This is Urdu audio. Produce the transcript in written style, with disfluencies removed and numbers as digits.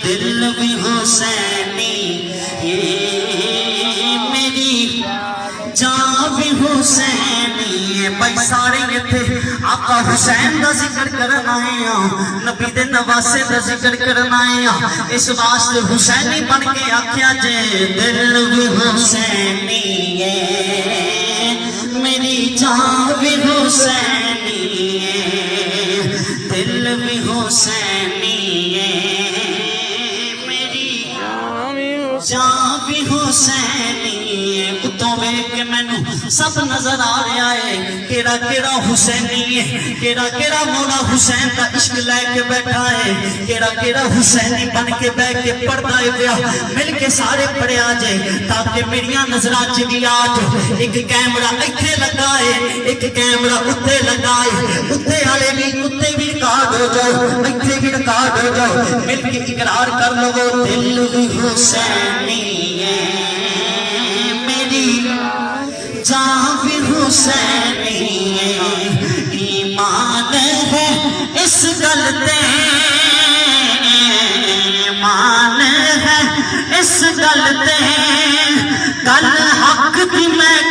دل بھی حسینی میری جان بھی حسینی بھائی سارے اتھے آقا حسین دا ذکر کرنا ہے نبی دے نواسے دا ذکر کرنا ہے اس واسطے حسینی بن کے آکھیا جے دل بھی حسینی ہے میری جان بھی حسینی ہے دل بھی حسینی ہے میری جان بھی حسینی ہے اتوں ویکھ کے مینوں سب نظر آ رہا ہے کیڑا کیڑا حسینی ہے کیڑا مولا حسین دا عشق لے کے بیٹھا ہے کیڑا حسینی بن کے بیٹھ کے پڑھدا ہے پیا مل کے سارے پڑھیا جے تاکہ میریاں نظراں چ بھی آ جو ایک کیمرہ ایتھے لگا ہے ایک کیمرہ اوتے لگا ہے اوتے والے بھی ریکارڈ ہو جاؤ ایتھے بھی ریکارڈ ہو جاؤ مل کے اقرار کر لو دل بھی حسینی ہے میری جان بھی حسینی ہے ایمان ہے اس گل تے ایمان ہے اس گل تے کل حق دی میں